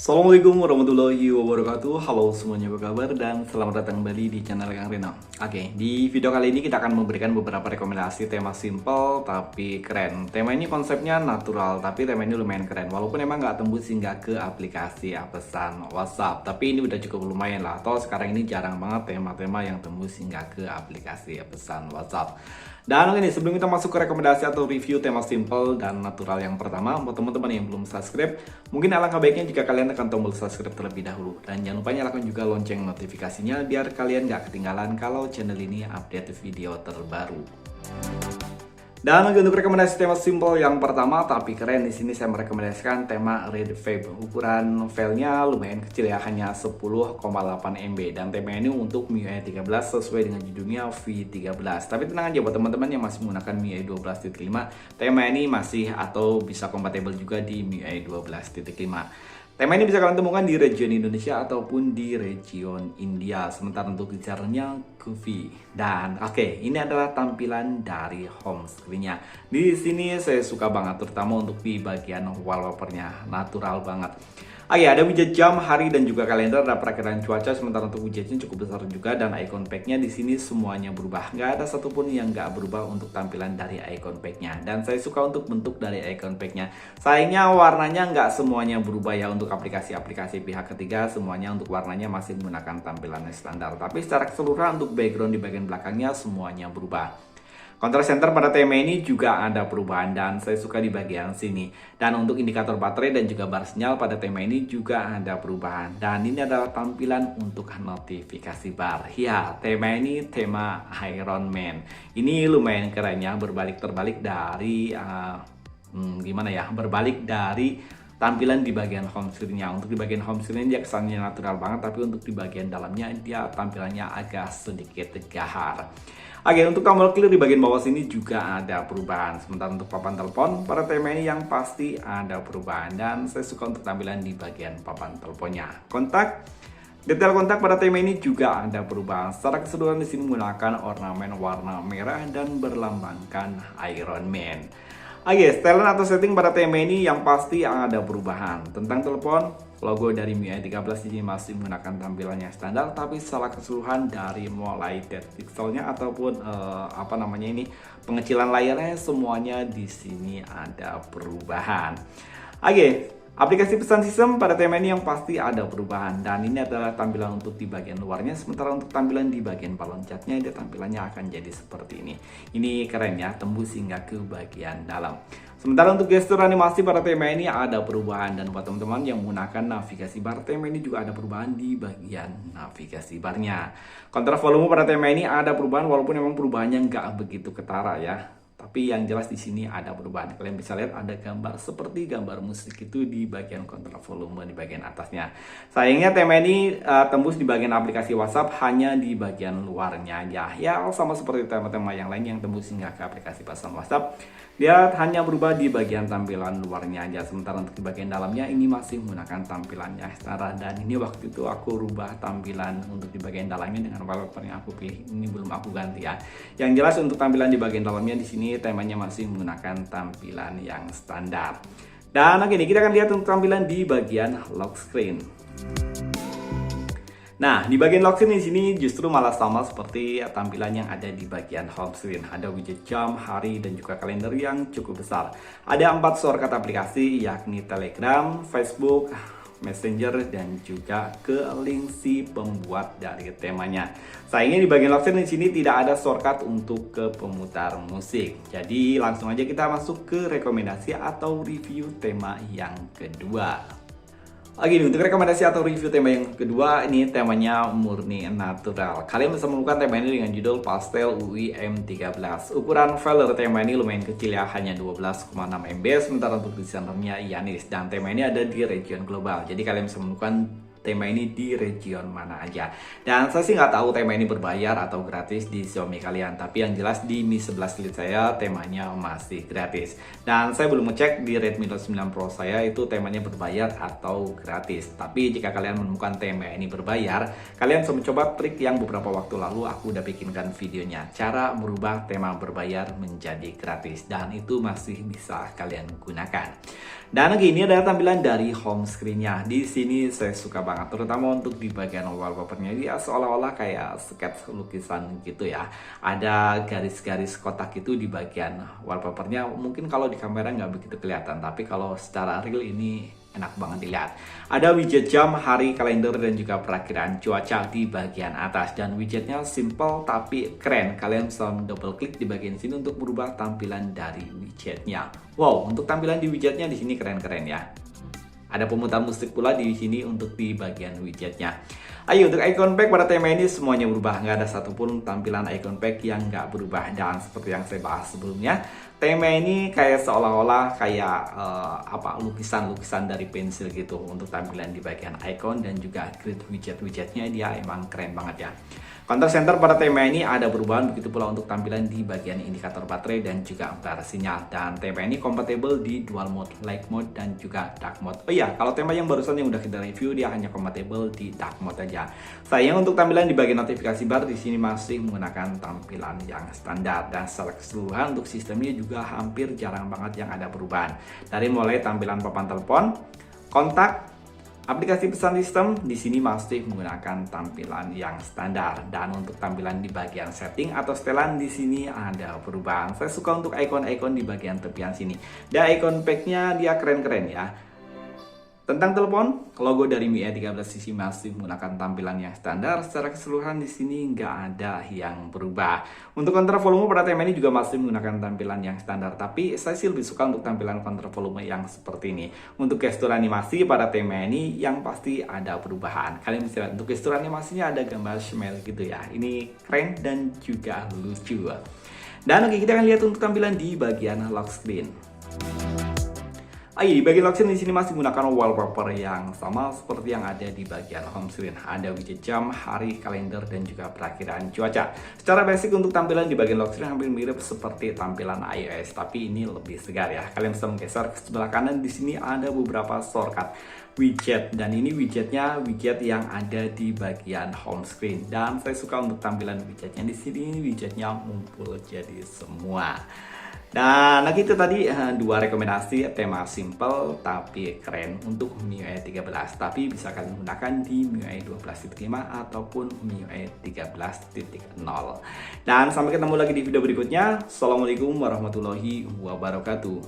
Assalamualaikum warahmatullahi wabarakatuh. Halo semuanya, apa kabar, dan selamat datang kembali di channel Kang Reno. Oke, di video kali ini kita akan memberikan beberapa rekomendasi tema simple tapi keren. Tema ini konsepnya natural, tapi tema ini lumayan keren. Walaupun emang nggak tembus hingga ke aplikasi pesan WhatsApp, tapi ini udah cukup lumayan lah. Atau sekarang ini jarang banget tema-tema yang tembus hingga ke aplikasi pesan WhatsApp. Dan ini sebelum kita masuk ke rekomendasi atau review tema simple dan natural yang pertama, buat teman-teman yang belum subscribe, mungkin alangkah baiknya jika kalian tekan tombol subscribe terlebih dahulu. Dan jangan lupa nyalakan juga lonceng notifikasinya biar kalian gak ketinggalan kalau channel ini update video terbaru. Dan untuk rekomendasi tema simple yang pertama tapi keren, di sini saya merekomendasikan tema Red Vape. Ukuran filenya lumayan kecil ya, hanya 10,8 MB, dan tema ini untuk MIUI 13 sesuai dengan judulnya V13. Tapi tenang aja buat teman-teman yang masih menggunakan MIUI 12.5, tema ini masih atau bisa kompatibel juga di MIUI 12.5. Tema ini bisa kalian temukan di region Indonesia ataupun di region India. Sementara untuk desainnya goofy. Dan oke, ini adalah tampilan dari home screen-nya. Di sini saya suka banget, terutama untuk di bagian wallpaper-nya, natural banget. Oke, ada widget jam, hari, dan juga kalender, ada perakiraan cuaca. Sementara untuk widgetnya cukup besar juga, dan icon pack-nya di sini semuanya berubah. Nggak ada satupun yang nggak berubah untuk tampilan dari icon pack-nya. Dan saya suka untuk bentuk dari icon pack-nya. Sayangnya warnanya nggak semuanya berubah ya untuk aplikasi-aplikasi pihak ketiga. Semuanya untuk warnanya masih menggunakan tampilan standar. Tapi secara keseluruhan untuk background di bagian belakangnya semuanya berubah. Control center pada tema ini juga ada perubahan, dan saya suka di bagian sini. Dan untuk indikator baterai dan juga bar sinyal pada tema ini juga ada perubahan. Dan ini adalah tampilan untuk notifikasi bar. Ya, tema ini tema Iron Man. Ini lumayan keren ya, berbalik-terbalik dari berbalik dari tampilan di bagian home screen-nya. Untuk di bagian home screen dia kesannya natural banget, tapi untuk di bagian dalamnya dia tampilannya agak sedikit gahar. Oke, untuk tombol clear di bagian bawah sini juga ada perubahan. Sementara untuk papan telepon pada tema ini yang pasti ada perubahan, dan saya suka untuk tampilan di bagian papan teleponnya. Kontak, detail kontak pada tema ini juga ada perubahan. Secara keseluruhan di sini menggunakan ornamen warna merah dan berlambangkan Iron Man. Oke, setelan atau setting pada tema ini yang pasti ada perubahan. Tentang telepon, logo dari MIUI 13 ini masih menggunakan tampilannya standar, tapi secara keseluruhan dari mulai depth pixelnya ataupun pengecilan layarnya semuanya di sini ada perubahan. Oke, aplikasi pesan sistem pada tema ini yang pasti ada perubahan, dan ini adalah tampilan untuk di bagian luarnya. Sementara untuk tampilan di bagian balon catnya, dia tampilannya akan jadi seperti ini. Ini keren ya, tembus hingga ke bagian dalam. Sementara untuk gestur animasi pada tema ini ada perubahan, dan buat teman-teman yang menggunakan navigasi bar, tema ini juga ada perubahan di bagian navigasi barnya. Kontrol volume pada tema ini ada perubahan, walaupun memang perubahannya nggak begitu ketara ya. Tapi yang jelas di sini ada perubahan. Kalian bisa lihat ada gambar seperti gambar musik itu di bagian kontrol volume di bagian atasnya. Sayangnya tema ini tembus di bagian aplikasi WhatsApp hanya di bagian luarnya aja. Ya, sama seperti tema-tema yang lain yang tembus hingga ke aplikasi pesan WhatsApp. Dia hanya berubah di bagian tampilan luarnya aja. Sementara untuk di bagian dalamnya ini masih menggunakan tampilannya standar. Dan ini waktu itu aku rubah tampilan untuk di bagian dalamnya dengan wallpaper yang aku pilih. Ini belum aku ganti ya. Yang jelas untuk tampilan di bagian dalamnya di sini temanya masih menggunakan tampilan yang standar. Dan oke, kita akan lihat untuk tampilan di bagian lock screen. Nah, di bagian lock screen di sini justru malah sama seperti tampilan yang ada di bagian home screen. Ada widget jam, hari, dan juga kalender yang cukup besar. Ada 4 shortcut aplikasi, yakni Telegram, Facebook, Messenger, dan juga ke link si pembuat dari temanya. Sayangnya di bagian lock screen di sini tidak ada shortcut untuk ke pemutar musik. Jadi langsung aja kita masuk ke rekomendasi atau review tema yang kedua. Oke, untuk rekomendasi atau review tema yang kedua, ini temanya murni natural. Kalian bisa menemukan tema ini dengan judul Pastel UI M13. Ukuran file dari tema ini lumayan kecil ya, hanya 12,6 MB. Sementara untuk desainernya Yanis, dan tema ini ada di region global. Jadi kalian bisa menemukan tema ini di region mana aja. Dan saya sih nggak tahu tema ini berbayar atau gratis di Xiaomi kalian, tapi yang jelas di Mi 11 Lite saya temanya masih gratis. Dan saya belum ngecek di Redmi Note 9 Pro saya itu temanya berbayar atau gratis. Tapi jika kalian menemukan tema ini berbayar, kalian bisa mencoba trik yang beberapa waktu lalu aku udah bikinkan videonya, cara merubah tema berbayar menjadi gratis, dan itu masih bisa kalian gunakan. Dan ini adalah tampilan dari home screen-nya. Di sini saya suka banget, terutama untuk di bagian wallpaper-nya. Dia seolah-olah kayak sketch lukisan gitu ya. Ada garis-garis kotak itu di bagian wallpaper-nya. Mungkin kalau di kamera nggak begitu kelihatan, tapi kalau secara real ini enak banget dilihat. Ada widget jam, hari, kalender, dan juga perakiraan cuaca di bagian atas. Dan widgetnya simple tapi keren. Kalian bisa double klik di bagian sini untuk merubah tampilan dari widgetnya. Wow, untuk tampilan di widgetnya di sini keren-keren ya. Ada pemutar musik pula di sini untuk di bagian widgetnya. Ayo, untuk icon pack pada tema ini semuanya berubah. Nggak ada satupun tampilan icon pack yang nggak berubah. Dan seperti yang saya bahas sebelumnya, tema ini kayak seolah-olah kayak lukisan-lukisan dari pensil gitu untuk tampilan di bagian icon, dan juga grid widget-widgetnya dia emang keren banget ya. Contact center pada tema ini ada perubahan, begitu pula untuk tampilan di bagian indikator baterai dan juga ampere sinyal. Dan tema ini kompatibel di dual mode, light mode, dan juga dark mode. Oh iya, kalau tema yang barusan yang udah kita review dia hanya kompatibel di dark mode aja. Sayang untuk tampilan di bagian notifikasi bar di sini masih menggunakan tampilan yang standar, dan secara keseluruhan untuk sistemnya juga hampir jarang banget yang ada perubahan. Dari mulai tampilan papan telepon, kontak, aplikasi pesan sistem di sini masih menggunakan tampilan yang standar, dan untuk tampilan di bagian setting atau setelan di sini ada perubahan. Saya suka untuk icon-icon di bagian tepian sini. Dan icon pack-nya dia keren-keren ya. Tentang telepon, logo dari MIUI 13 sisi masih menggunakan tampilan yang standar. Secara keseluruhan di sini nggak ada yang berubah. Untuk kontrol volume pada tema ini juga masih menggunakan tampilan yang standar, tapi saya sih lebih suka untuk tampilan kontrol volume yang seperti ini. Untuk gestur animasi pada tema ini yang pasti ada perubahan. Kalian bisa lihat untuk gestur animasinya ada gambar smile gitu ya. Ini keren dan juga lucu. Dan oke, kita akan lihat untuk tampilan di bagian lock screen. Di bagian lock screen di sini masih menggunakan wallpaper yang sama seperti yang ada di bagian home screen. Ada widget jam, hari, kalender, dan juga perakiraan cuaca. Secara basic untuk tampilan di bagian lock screen hampir mirip seperti tampilan iOS, tapi ini lebih segar ya. Kalian bisa menggeser ke sebelah kanan, di sini ada beberapa shortcut widget, dan ini widgetnya widget yang ada di bagian home screen. Dan saya suka untuk tampilan widgetnya di sini, widgetnya ngumpul jadi semua. Dan itu tadi dua rekomendasi tema simple tapi keren untuk MIUI 13, tapi bisa kalian gunakan di MIUI 12.5 ataupun MIUI 13.0. Dan sampai ketemu lagi di video berikutnya. Assalamualaikum warahmatullahi wabarakatuh.